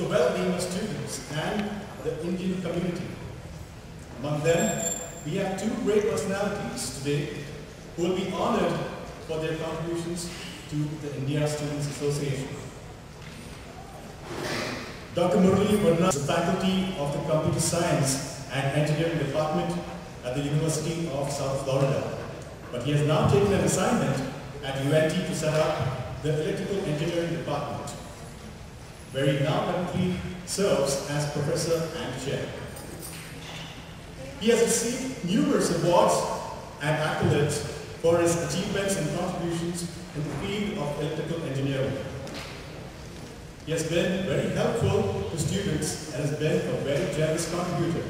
the well-being of students and the Indian community. Among them, we have two great personalities today who will be honored for their contributions to the India Students Association. Dr. Murali Varna is the faculty of the Computer Science and Engineering Department at the University of South Florida, but he has now taken an assignment at UNT to set up the Electrical Engineering Department, where he now currently serves as professor and chair. He has received numerous awards and accolades for his achievements and contributions in the field of electrical engineering. He has been very helpful to students and has been a very generous contributor.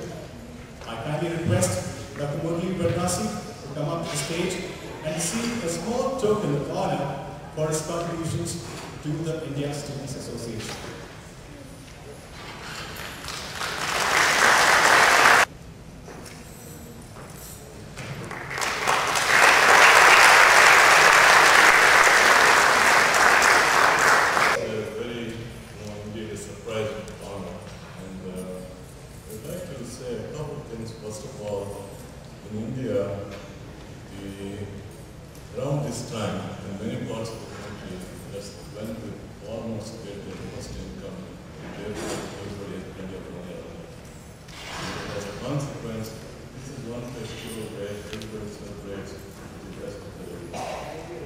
I kindly request Dr. Murali Varanasi to come up to the stage and receive a small token of honor for his contributions to the India Students Association. First of all, in India, around this time, in many parts of the country, that's when we almost get the most income, therefore everybody has plenty of money around it. As a consequence, this is one festival where everybody celebrates the best of the day.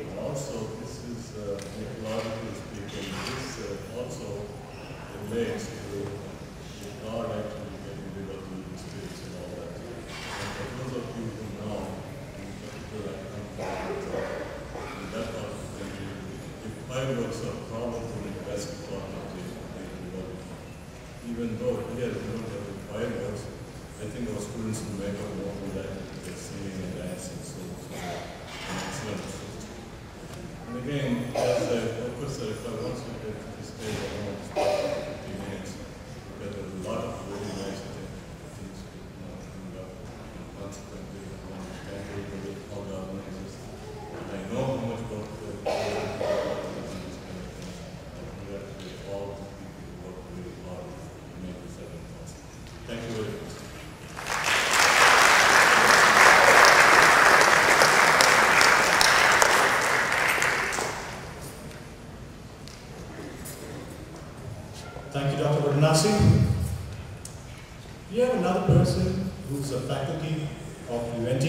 And also, this is, ecologically speaking, this also relates to the God actually getting rid of the spirits and all that. And for those of you who know, in particular, I come from in that part of the country, the fireworks are probably the best part of the world. Even though here we don't have the fireworks, I think our students will make up more than that. They're singing and dancing, so an excellent system. And again, as a professor, if I want to get to this stage, I want to spend 15 minutes, because there's a lot of really nice things coming up. Consequently, I want to thank everybody, all the organizers. And I know how much work they're doing in this kind of things. I congratulate all the people who work really hard to make this happen possible. Thank you very much. Thank you, Dr. Varanasi. We have another person who's a faculty of UNT,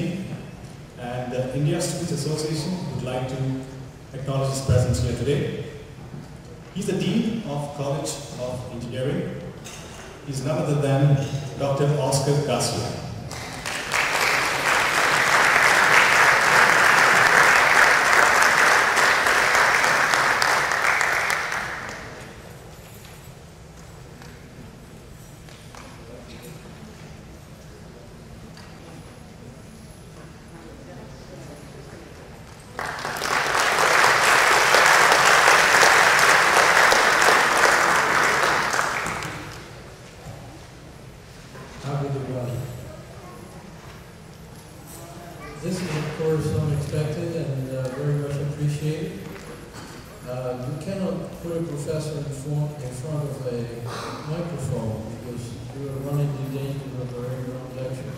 and the India Students Association would like to acknowledge his presence here today. He's the Dean of College of Engineering. He's none other than Dr. Oscar Garcia. This is, of course, unexpected and very much appreciated. You cannot put a professor in front of a microphone because you are running the danger of a very long lecture.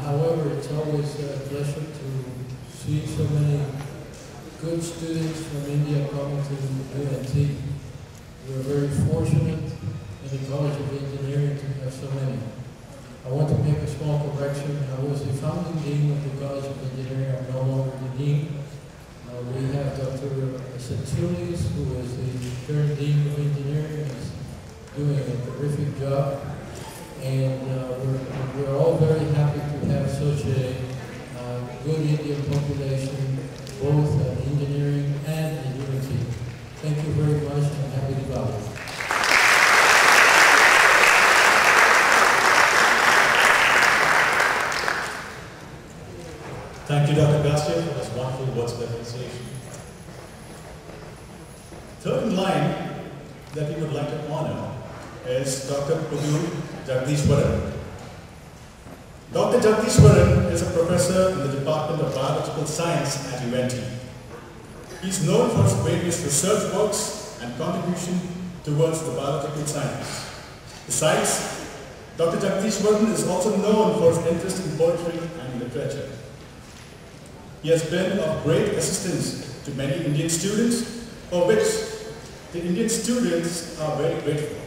However, it's always a pleasure to see so many good students from India coming to UNT. We are very fortunate in the College of Engineering to have so many. I want to make a small correction. I was the founding dean of the College of Engineering. I'm no longer the dean. We have Dr. Centulis, who is the current dean of engineering, is doing a terrific job. And we're all very happy to have such a good Indian population, both at engineering and at UNT. Thank you very much, and happy Diwali. Thank you, Dr. Garcia, for those wonderful words of appreciation. Third in line that we would like to honor is Dr. Pudul Jagdishwaran. Dr. Jagdishwaran is a professor in the Department of Biological Science at UNT. He is known for his various research works and contribution towards the biological science. Besides, Dr. Jagadishwaran is also known for his interest in poetry and literature. He has been of great assistance to many Indian students, for which the Indian students are very grateful.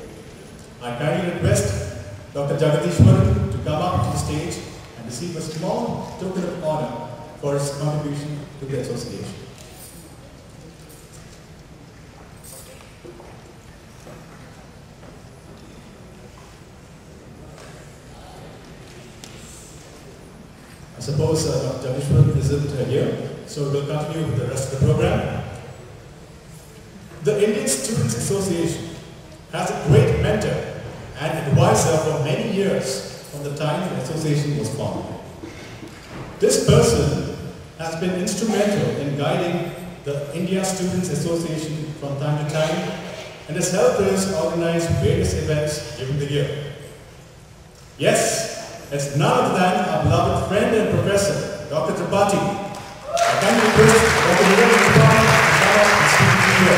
I kindly request Dr. Jagadishwaran to come up to the stage and receive a small token of honor for his contribution to the association. I suppose Dr. Jagadishwaran isn't here, so we'll continue with the rest of the program. The Indian Students Association has a great mentor and advisor for many years from the time the association was formed. This person has been instrumental in guiding the India Students Association from time to time and has helped us organize various events during the year. Yes, it's none other than our beloved friend and professor, Dr. Tripathi. I can request Dr. Niranjan Tripathi to come up and speak to you.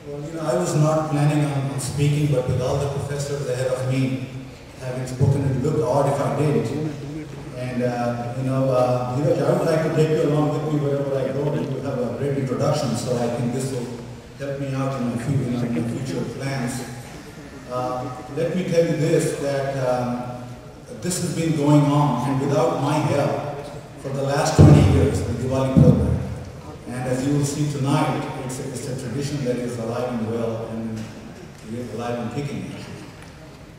Well, I was not planning on speaking, but with all the professors ahead of me having spoken, it would look odd if I didn't. And, Dheeraj, I would like to take you along with me wherever I go. You will have a great introduction, so I think this will help me out in my future plans. Let me tell you this, that this has been going on, and without my help, for the last 20 years, the Diwali program. And as you will see tonight, it's a tradition that is alive and well, and alive and kicking, actually.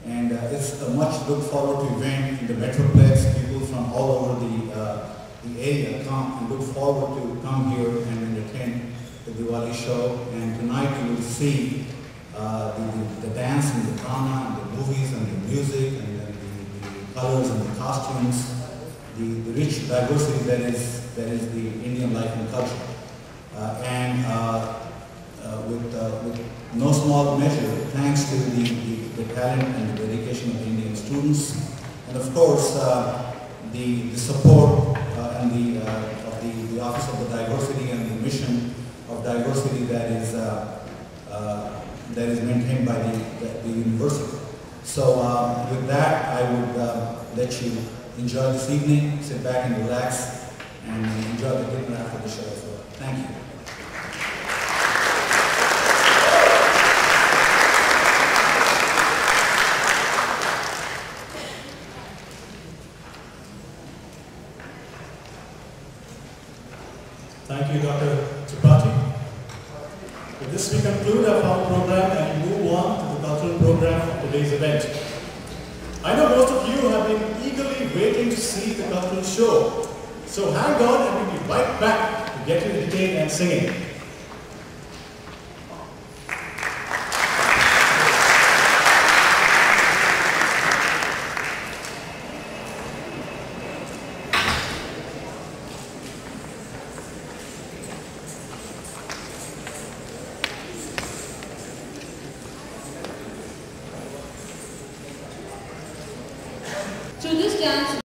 And it's a much looked forward to event in the Metroplex. People from all over the area come and look forward to come here and attend the Diwali show. And tonight you will see the dance and the drama and the movies and the music and the colors and the costumes, the rich diversity that is the Indian life and culture. With no small measure, thanks to the talent and the dedication of the Indian students, and of course the support and of the Office of the Diversity and the mission of diversity that is maintained by the university. So with that, I would let you enjoy this evening, sit back and relax, and enjoy the dinner after the show as well. Thank you. Thank you, Dr. Tripathi. With this, we conclude our formal program and move on to the cultural program of today's event. I know most of you have been eagerly waiting to see the cultural show, so hang on and we'll be right back to get you entertained and singing. Through this dance,